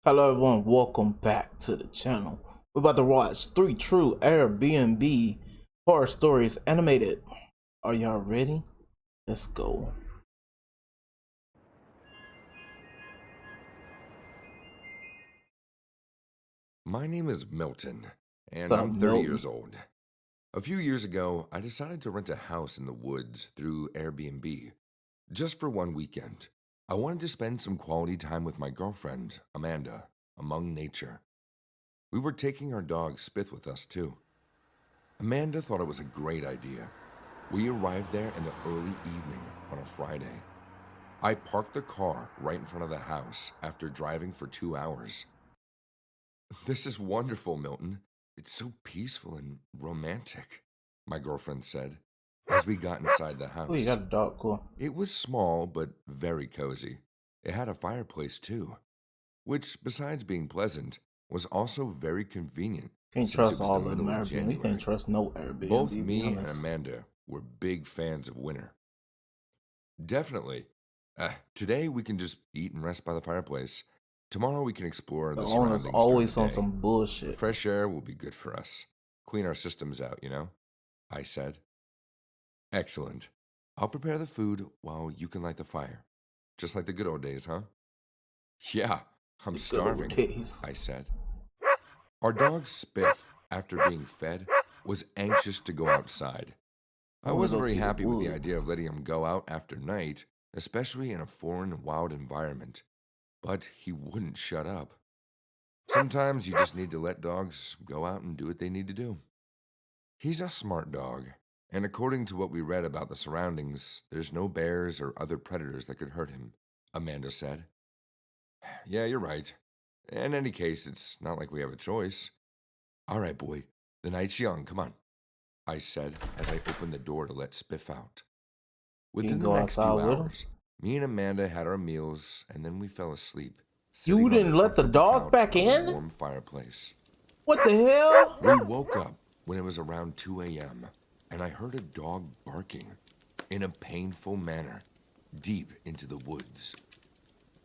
Hello everyone, welcome back to the channel. We're about to watch 3 true Airbnb horror stories animated. Are y'all ready? Let's go. My name is Milton, and What's up, I'm 30 Milton? years old. A few years ago, I decided to rent a house in the woods through Airbnb, just for one weekend. I wanted to spend some quality time with my girlfriend, Amanda, among nature. We were taking our dog Spith with us, too. Amanda thought it was a great idea. We arrived there in the early evening on a Friday. I parked the car right in front of the house after driving for 2 hours. "This is wonderful, Milton. It's so peaceful and romantic," my girlfriend said, as we got inside the Oh, you house. got a dog, cool. It was small, but very cozy. It had a fireplace, too, which, besides being pleasant, was also very convenient Can't since it trust was all the of them middle of Airbnb. You January. can't trust no Airbnb. Both to be me and honest. Amanda were big fans of winter. Definitely. Today we can just eat and rest by the fireplace. Tomorrow we can explore The the owner's surroundings during always the on day. some bullshit. Fresh air will be good for us. Clean our systems out, I said. "Excellent. I'll prepare the food while you can light the fire. Just like the good old days, huh?" "Yeah, I'm The good old starving," days. I said. Our dog Spiff, after being fed, was anxious to go outside. I wanna wasn't go very see the happy with the idea woods. of letting him go out after night, especially in a foreign, wild environment. But he wouldn't shut up. Sometimes you just need to let dogs go out and do what they need to do. He's a smart dog, and according to what we read about the surroundings, there's no bears or other predators that could hurt him, Amanda said. "Yeah, you're right. In any case, it's not like we have a choice." "All right, boy, the night's young, come on," I said as I opened the door to let Spiff out. You can Within the go next outside few with him. hours, me and Amanda had our meals, and then we fell asleep, You sitting on didn't let the comfortable dog couch back by the in? warm fireplace. What the hell? We woke up when it was around 2 a.m., and I heard a dog barking in a painful manner deep into the woods.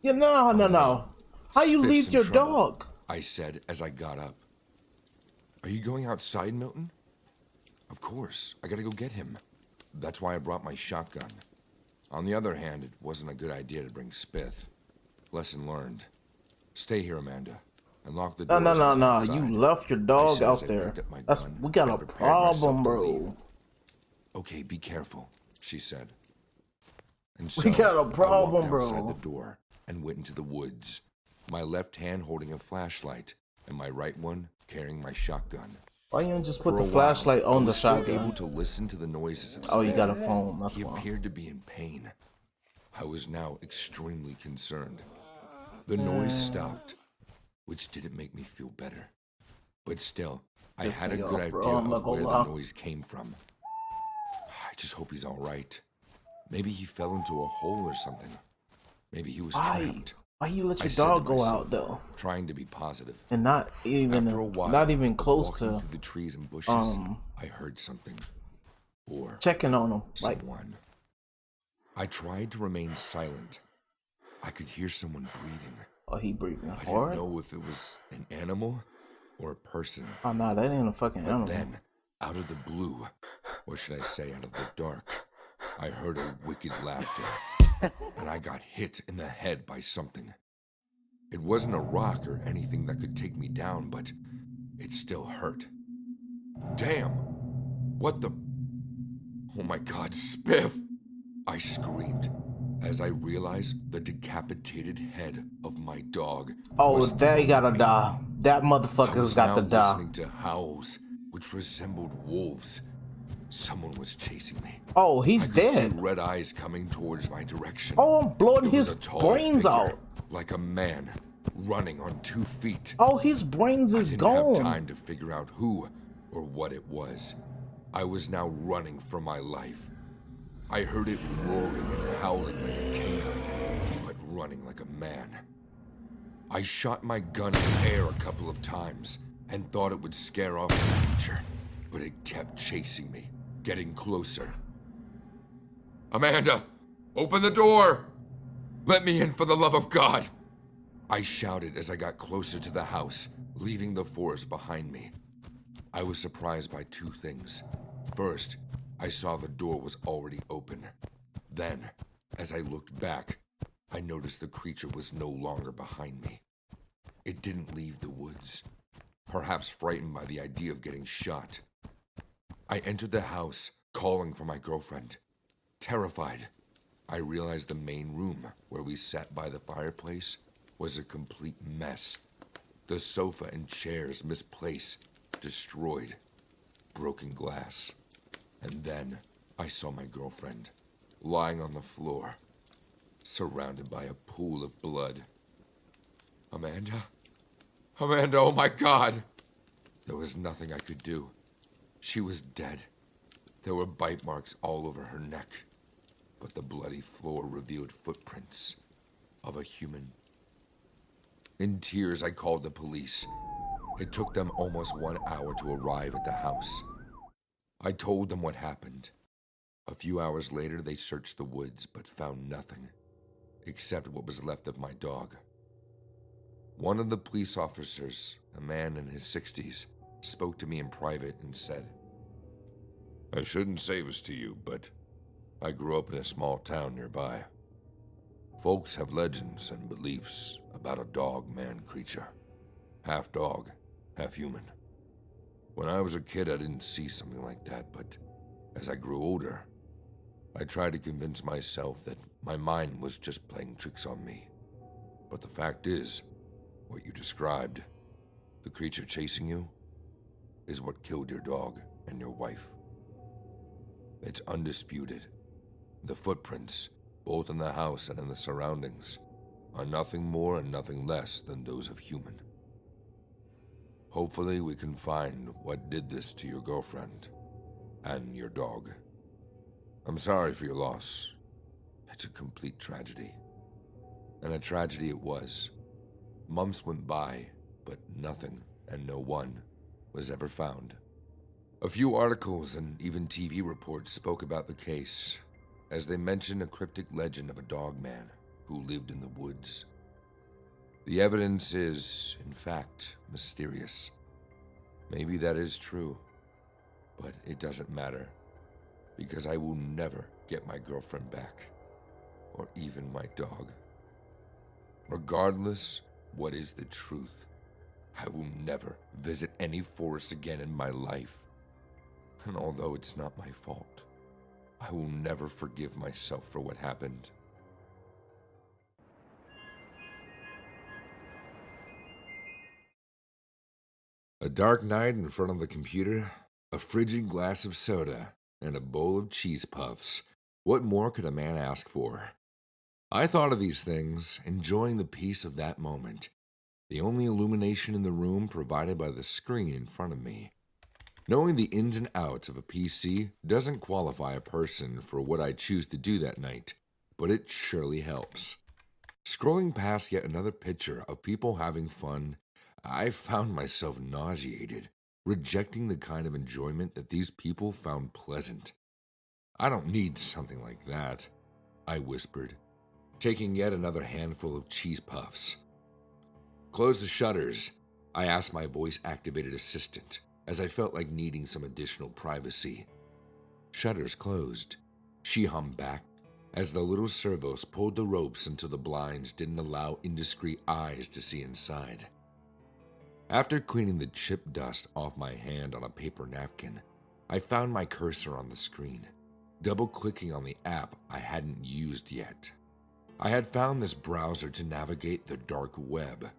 Yeah, no. How you Spiff's leave in your trouble," dog? I said as I got up. "Are you going outside, Milton?" "Of course. I gotta go get him. That's why I brought my shotgun. On the other hand, it wasn't a good idea to bring Spith. Lesson learned. Stay here, Amanda, and lock the No, doors on the no. You outside," left your I dog said as out I there. picked up my That's gun we got and a prepared myself problem, to bro. leave. "Okay, be careful," she said. And We so got a I walked problem, outside bro. the door and went into the woods, my left hand holding a flashlight and my right one carrying my shotgun. Why you don't just For put the a while, flashlight I on the was still able shotgun? to listen to the noises of Oh, you got a Spiff. phone. That's He why. appeared to be in pain. I was now extremely concerned. The noise stopped, which didn't make me feel better. But still, I Just had a me good off, bro. idea I'm not of gonna where lie. the noise came from. I just hope he's all right. Maybe he fell into a hole or something. Maybe he was trapped. Why you let I your said to dog go myself, out though, trying to be positive. and not After a while, close walking to through the trees and bushes, I heard something. Or checking on him? Like, someone. I tried to remain silent. I could hear someone breathing. oh, he breathing I didn't hard. know if it was an animal or a person. Oh no, that ain't a fucking But animal. then, out of the blue, or should I say out of the dark, I heard a wicked laughter, and I got hit in the head by something. It wasn't a rock or anything that could take me down, but it still hurt. "Damn! What the... Oh my God, Spiff!" I screamed as I realized the decapitated head of my dog Oh, was they thrown gotta at me. die. That I motherfucker's was got now to die. listening to howls which resembled wolves. Someone was chasing me. Oh, I he's could see dead. red eyes coming towards my direction. Oh, I'm blowing It was his a tall brains figure, out. like a man, running on 2 feet. Oh, his brains I is didn't have gone. time to figure out who or what it was. I was now running for my life. I heard it roaring and howling like a canine, but running like a man. I shot my gun in the air a couple of times and thought it would scare off the creature, but it kept chasing me, getting closer. "Amanda, open the door! Let me in for the love of God!" I shouted as I got closer to the house, leaving the forest behind me. I was surprised by two things. First, I saw the door was already open. Then, as I looked back, I noticed the creature was no longer behind me. It didn't leave the woods, perhaps frightened by the idea of getting shot. I entered the house, calling for my girlfriend. Terrified, I realized the main room, where we sat by the fireplace, was a complete mess. The sofa and chairs misplaced, destroyed, broken glass. And then I saw my girlfriend, lying on the floor, surrounded by a pool of blood. Amanda? Amanda, oh my God! There was nothing I could do. She was dead. There were bite marks all over her neck, but the bloody floor revealed footprints of a human. In tears, I called the police. It took them almost 1 hour to arrive at the house. I told them what happened. A few hours later, they searched the woods but found nothing, except what was left of my dog. One of the police officers, a man in his 60s, spoke to me in private and said, "I shouldn't say this to you, but I grew up in a small town nearby. Folks have legends and beliefs about a dog-man creature. Half dog, half human. When I was a kid, I didn't see something like that, but as I grew older, I tried to convince myself that my mind was just playing tricks on me. But the fact is, what you described, the creature chasing you, is what killed your dog and your wife. It's undisputed. The footprints, both in the house and in the surroundings, are nothing more and nothing less than those of human. Hopefully we can find what did this to your girlfriend and your dog. I'm sorry for your loss. It's a complete tragedy. And a tragedy it was. Months went by, but nothing and no one was ever found. A few articles and even TV reports spoke about the case, as they mentioned a cryptic legend of a dog man who lived in the woods. The evidence is, in fact, mysterious. Maybe that is true, but it doesn't matter, because I will never get my girlfriend back, or even my dog. Regardless, what is the truth? I will never visit any forest again in my life. And although it's not my fault, I will never forgive myself for what happened. A dark night in front of the computer, a frigid glass of soda, and a bowl of cheese puffs. What more could a man ask for? I thought of these things, enjoying the peace of that moment. The only illumination in the room provided by the screen in front of me. Knowing the ins and outs of a PC doesn't qualify a person for what I choose to do that night, but it surely helps. Scrolling past yet another picture of people having fun, I found myself nauseated, rejecting the kind of enjoyment that these people found pleasant. I don't need something like that, I whispered, taking yet another handful of cheese puffs. Close the shutters, I asked my voice-activated assistant, as I felt like needing some additional privacy. Shutters closed. She hummed back, as the little servos pulled the ropes until the blinds didn't allow indiscreet eyes to see inside. After cleaning the chip dust off my hand on a paper napkin, I found my cursor on the screen, double-clicking on the app I hadn't used yet. I had found this browser to navigate the dark web,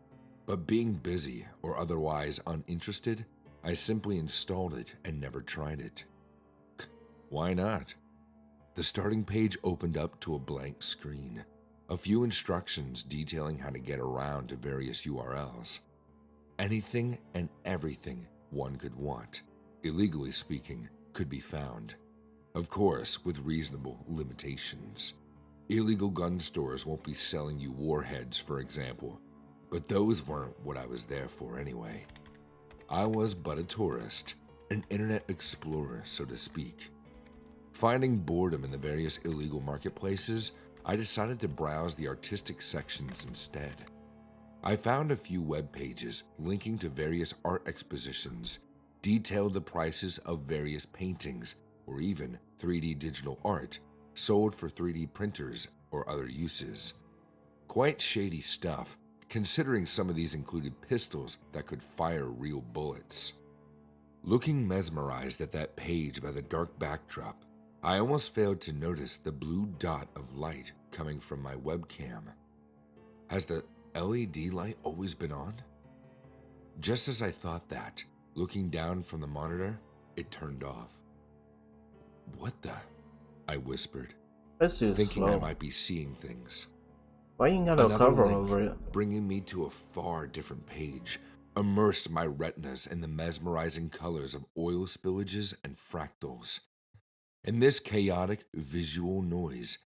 but being busy or otherwise uninterested, I simply installed it and never tried it. Why not? The starting page opened up to a blank screen, a few instructions detailing how to get around to various URLs. Anything and everything one could want, illegally speaking, could be found. Of course, with reasonable limitations. Illegal gun stores won't be selling you warheads, for example, but those weren't what I was there for anyway. I was but a tourist, an internet explorer, so to speak. Finding boredom in the various illegal marketplaces, I decided to browse the artistic sections instead. I found a few web pages linking to various art expositions, detailed the prices of various paintings, or even 3D digital art sold for 3D printers or other uses. Quite shady stuff, considering some of these included pistols that could fire real bullets. Looking mesmerized at that page by the dark backdrop, I almost failed to notice the blue dot of light coming from my webcam. Has the LED light always been on? Just as I thought that, looking down from the monitor, it turned off. What the? I whispered, That's just thinking I slow. might be seeing things. Why you ain't got no Another cover link, over it? bringing me to a far different page, immersed my retinas in the mesmerizing colors of oil spillages and fractals. In this chaotic visual noise,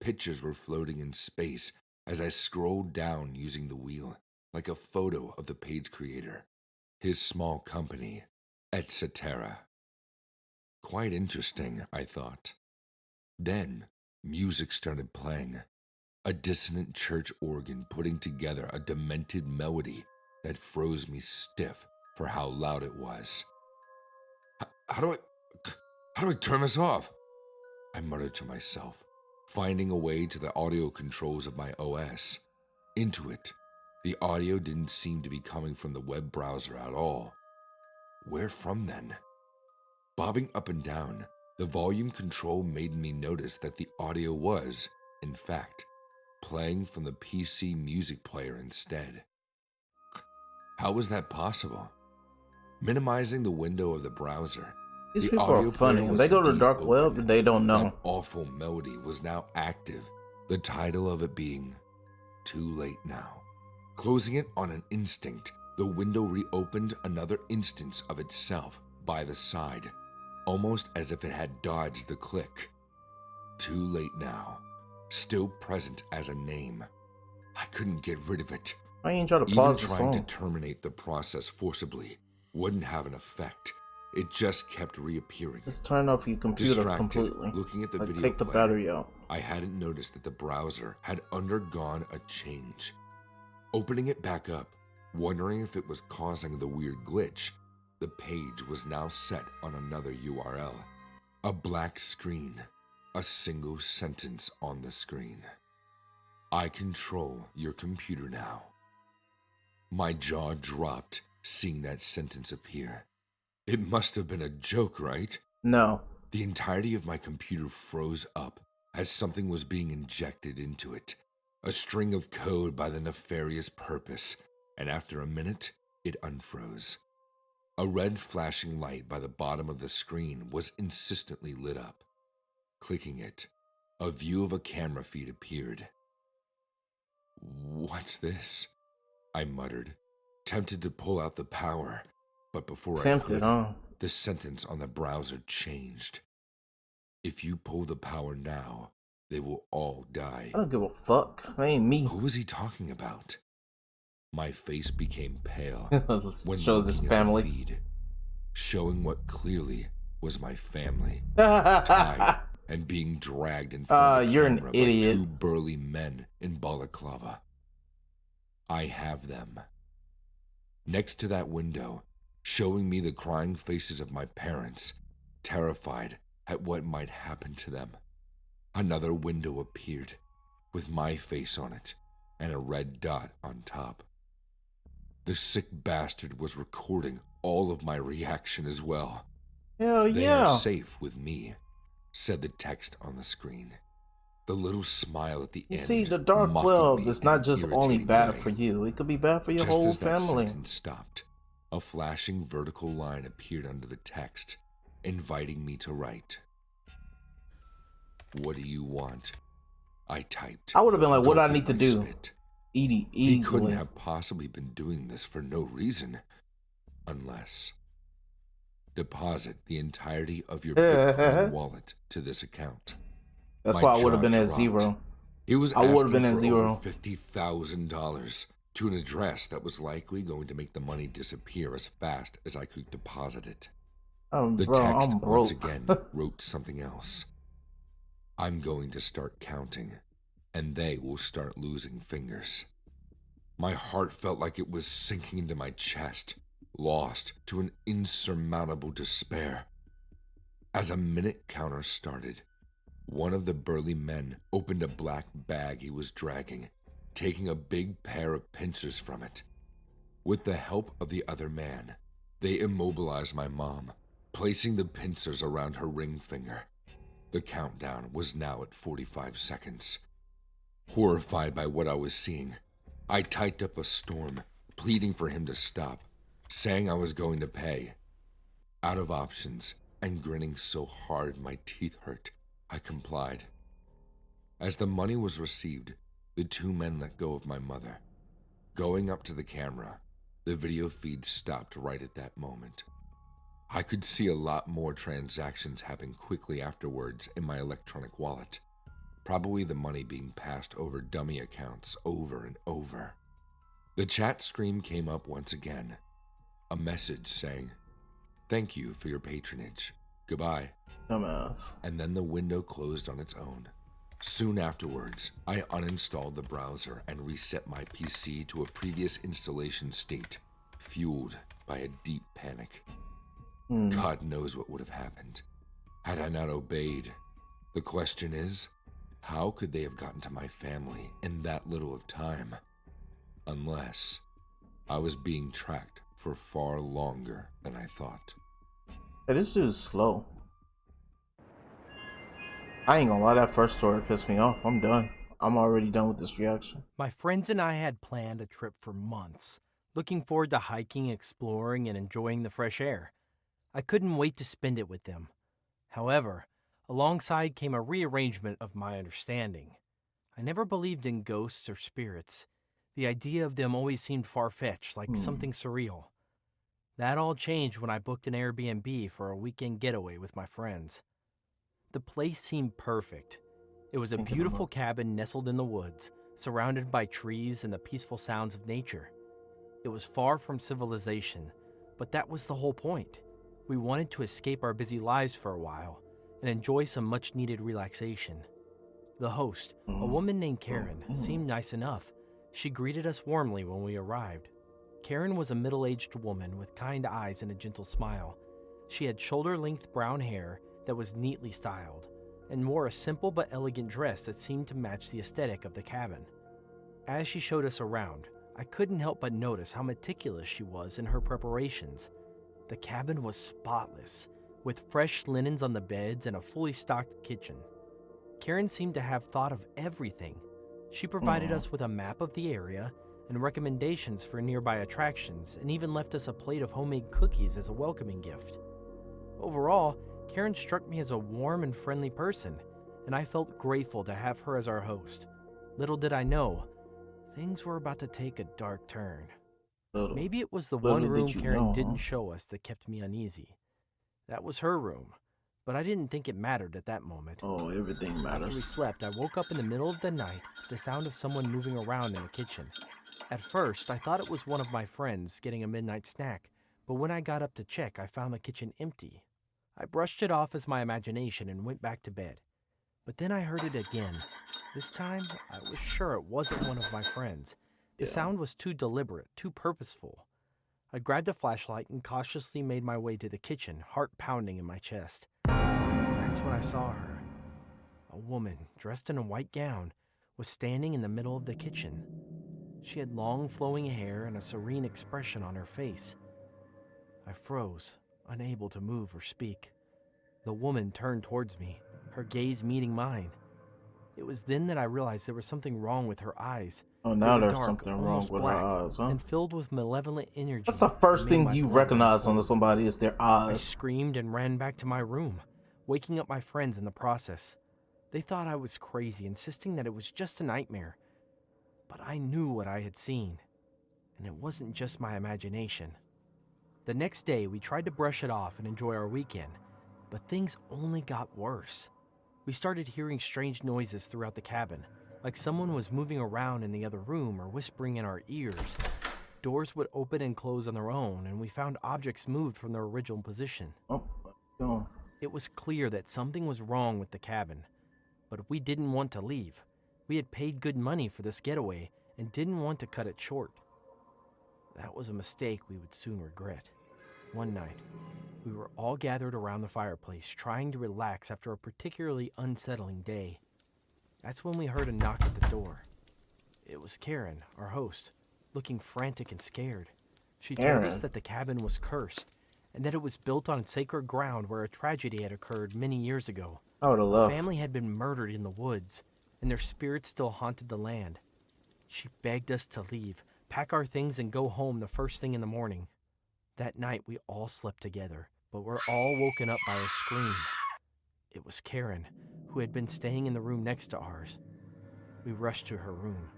pictures were floating in space as I scrolled down using the wheel, like a photo of the page creator, his small company, etc. Quite interesting, I thought. Then, music started playing, a dissonant church organ putting together a demented melody that froze me stiff for how loud it was. How do I turn this off? I muttered to myself, finding a way to the audio controls of my OS. Into it, the audio didn't seem to be coming from the web browser at all. Where from then? Bobbing up and down, the volume control made me notice that the audio was, in fact, playing from the PC music player instead. How was that possible? Minimizing the window of the browser, These the people are audio funny. player When was they go to the indeed dark web, open. they don't know. That awful melody was now active, the title of it being Too Late Now. Closing it on an instinct, the window reopened another instance of itself by the side, almost as if it had dodged the click. Too Late Now, still present as a name. I couldn't get rid of it. Why you ain't try to Even pause the trying to song? terminate the process forcibly wouldn't have an effect. It just kept reappearing. Just turn off your computer Distracted, completely. looking at the Like video take the player, battery out. I hadn't noticed that the browser had undergone a change. Opening it back up, wondering if it was causing the weird glitch, the page was now set on another URL. A black screen, a single sentence on the screen. I control your computer now. My jaw dropped seeing that sentence appear. It must have been a joke, right? No. The entirety of my computer froze up as something was being injected into it. A string of code by the nefarious purpose, and after a minute, it unfroze. A red flashing light by the bottom of the screen was insistently lit up. Clicking it, a view of a camera feed appeared. What's this? I muttered, tempted to pull out the power, but before I Tempted, could, huh? the sentence on the browser changed. If you pull the power now, they will all die. I don't give a fuck. That ain't me. Who was he talking about? My face became pale when Shows his looking at the family. feed, showing what clearly was my family, tied and being dragged in front of the you're camera an by idiot. two burly men in balaclava. I have them. Next to that window, showing me the crying faces of my parents, terrified at what might happen to them. Another window appeared, with my face on it, and a red dot on top. The sick bastard was recording all of my reaction as well. Hell They yeah. are safe with me, said the text on the screen. The little smile at the You end. see, the dark mocking web me is in not an just only irritating bad way. for you. It could be bad for your Just whole as that family. sentence stopped, a flashing vertical line appeared under the text, inviting me to write. What do you want? I typed. I would have been like, what do I gulping need to my do? spit. Eat it He couldn't easily. have possibly been doing this for no reason, unless deposit the entirety of your Bitcoin wallet to this account. That's My why I would have jaw been at dropped. zero. He was I would've asking been at for zero. over $50,000 to an address that was likely going to make the money disappear as fast as I could deposit it. The Bro, text I'm broke. once again wrote something else. I'm going to start counting, and they will start losing fingers. My heart felt like it was sinking into my chest, lost to an insurmountable despair. As a minute counter started, one of the burly men opened a black bag he was dragging, taking a big pair of pincers from it. With the help of the other man, they immobilized my mom, placing the pincers around her ring finger. The countdown was now at 45 seconds. Horrified by what I was seeing, I typed up a storm, pleading for him to stop, saying I was going to pay. Out of options, and grinning so hard my teeth hurt, I complied. As the money was received, the two men let go of my mother. Going up to the camera, the video feed stopped right at that moment. I could see a lot more transactions happen quickly afterwards in my electronic wallet. Probably the money being passed over dummy accounts over and over. The chat screen came up once again. A message saying, "Thank you for your patronage. Goodbye." Dumbass. And then the window closed on its own. Soon afterwards, I uninstalled the browser and reset my PC to a previous installation state, fueled by a deep panic. God knows what would have happened had I not obeyed. The question is, how could they have gotten to my family in that little of time? Unless I was being tracked for far longer than I thought. Hey, this dude's slow. I ain't gonna lie, that first story pissed me off. I'm done. I'm already done with this reaction. My friends and I had planned a trip for months, looking forward to hiking, exploring, and enjoying the fresh air. I couldn't wait to spend it with them. However, alongside came a rearrangement of my understanding. I never believed in ghosts or spirits. The idea of them always seemed far-fetched, like something surreal. That all changed when I booked an Airbnb for a weekend getaway with my friends. The place seemed perfect. It was a beautiful cabin nestled in the woods, surrounded by trees and the peaceful sounds of nature. It was far from civilization, but that was the whole point. We wanted to escape our busy lives for a while and enjoy some much-needed relaxation. The host, a woman named Karen, seemed nice enough. She greeted us warmly when we arrived. Karen was a middle-aged woman with kind eyes and a gentle smile. She had shoulder-length brown hair that was neatly styled and wore a simple but elegant dress that seemed to match the aesthetic of the cabin. As she showed us around, I couldn't help but notice how meticulous she was in her preparations. The cabin was spotless, with fresh linens on the beds and a fully stocked kitchen. Karen seemed to have thought of everything. She provided us with a map of the area and recommendations for nearby attractions, and even left us a plate of homemade cookies as a welcoming gift. Overall, Karen struck me as a warm and friendly person, and I felt grateful to have her as our host. Little did I know, things were about to take a dark turn. Maybe it was the one room Karen didn't show us that kept me uneasy. That was her room, but I didn't think it mattered at that moment. Oh, everything After we matters. slept, I woke up in the middle of the night to the sound of someone moving around in the kitchen. At first, I thought it was one of my friends getting a midnight snack, but when I got up to check, I found the kitchen empty. I brushed it off as my imagination and went back to bed. But then I heard it again. This time, I was sure it wasn't one of my friends. The sound was too deliberate, too purposeful. I grabbed a flashlight and cautiously made my way to the kitchen, heart pounding in my chest. That's when I saw her. A woman, dressed in a white gown, was standing in the middle of the kitchen. She had long flowing hair and a serene expression on her face. I froze, unable to move or speak. The woman turned towards me, her gaze meeting mine. It was then that I realized there was something wrong with her eyes. Oh, now there's something wrong with her eyes, huh? And filled with malevolent energy. That's the first thing you recognize on somebody is their I eyes. screamed and ran back to my room, waking up my friends in the process. They thought I was crazy, insisting that it was just a nightmare. But I knew what I had seen, and it wasn't just my imagination. The next day, we tried to brush it off and enjoy our weekend, but things only got worse. We started hearing strange noises throughout the cabin, like someone was moving around in the other room or whispering in our ears. Doors would open and close on their own, and we found objects moved from their original position. Oh. It was clear that something was wrong with the cabin, but we didn't want to leave. We had paid good money for this getaway, and didn't want to cut it short. That was a mistake we would soon regret. One night, we were all gathered around the fireplace trying to relax after a particularly unsettling day. That's when we heard a knock at the door. It was Karen, our host, looking frantic and scared. She told us that the cabin was cursed and that it was built on sacred ground where a tragedy had occurred many years ago. I would have A loved. family had been murdered in the woods, and their spirits still haunted the land. She begged us to leave, pack our things, and go home the first thing in the morning. That night, we all slept together, but were all woken up by a scream. It was Karen, who had been staying in the room next to ours. We rushed to her room.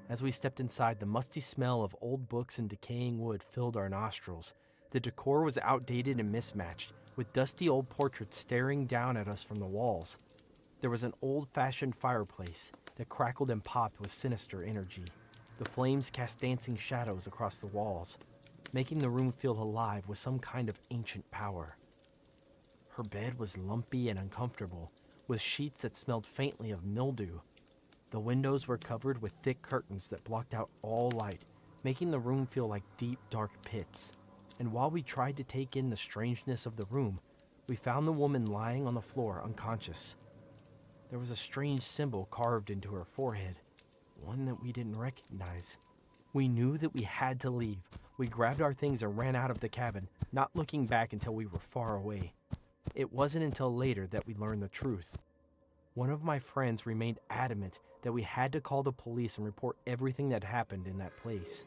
As we stepped inside, the musty smell of old books and decaying wood filled our nostrils. The decor was outdated and mismatched, with dusty old portraits staring down at us from the walls. There was an old-fashioned fireplace that crackled and popped with sinister energy. The flames cast dancing shadows across the walls, making the room feel alive with some kind of ancient power. Her bed was lumpy and uncomfortable, with sheets that smelled faintly of mildew. The windows were covered with thick curtains that blocked out all light, making the room feel like deep, dark pits. And while we tried to take in the strangeness of the room, we found the woman lying on the floor unconscious. There was a strange symbol carved into her forehead, one that we didn't recognize. We knew that we had to leave. We grabbed our things and ran out of the cabin, not looking back until we were far away. It wasn't until later that we learned the truth. One of my friends remained adamant that we had to call the police and report everything that happened in that place.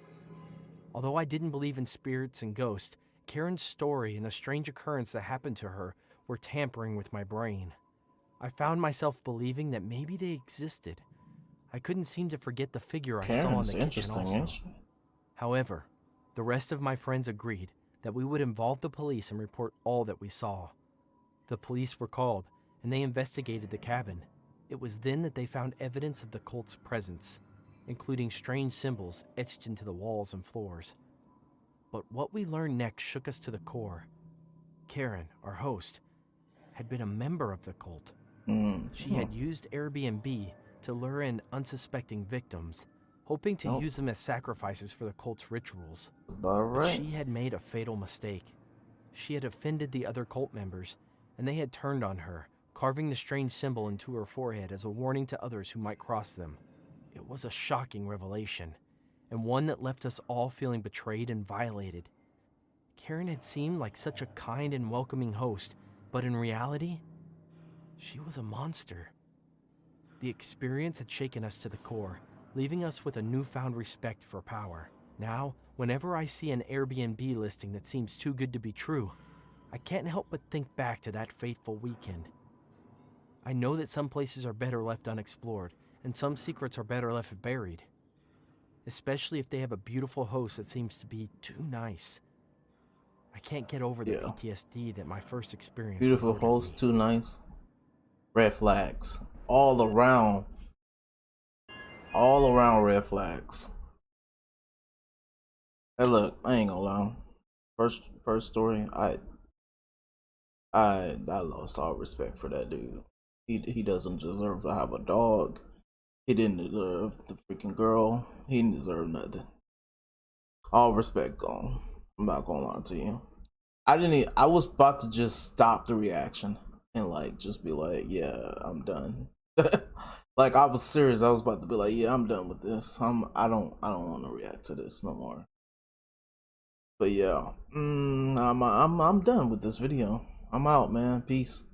Although I didn't believe in spirits and ghosts, Karen's story and the strange occurrence that happened to her were tampering with my brain. I found myself believing that maybe they existed. I couldn't seem to forget the figure I saw in Karen's the kitchen interesting, also. ain't she? However, the rest of my friends agreed that we would involve the police and report all that we saw. The police were called, and they investigated the cabin. It was then that they found evidence of the cult's presence, including strange symbols etched into the walls and floors. But what we learned next shook us to the core. Karen, our host, had been a member of the cult. She had used AirBNB to lure in unsuspecting victims, hoping to use them as sacrifices for the cult's rituals. All But right. she had made a fatal mistake. She had offended the other cult members, and they had turned on her, carving the strange symbol into her forehead as a warning to others who might cross them. It was a shocking revelation, and one that left us all feeling betrayed and violated. Karen had seemed like such a kind and welcoming host, but in reality, she was a monster. The experience had shaken us to the core, leaving us with a newfound respect for power. Now, whenever I see an Airbnb listing that seems too good to be true, I can't help but think back to that fateful weekend. I know that some places are better left unexplored, and some secrets are better left buried, especially if they have a beautiful host that seems to be too nice. I can't get over the PTSD that my first experience Beautiful alerted host, me. too nice. Red flags all around. All around red flags. Hey, look, I ain't gonna lie. First story, I lost all respect for that dude. He doesn't deserve to have a dog. He didn't deserve the freaking girl. He didn't deserve nothing. All respect gone. I'm not gonna lie to you. I was about to just stop the reaction and like just be like, yeah, I'm done. Like I was serious. I was about to be like, yeah, I'm done with this. I don't want to react to this no more. But yeah, I'm done with this video. I'm out, man. Peace.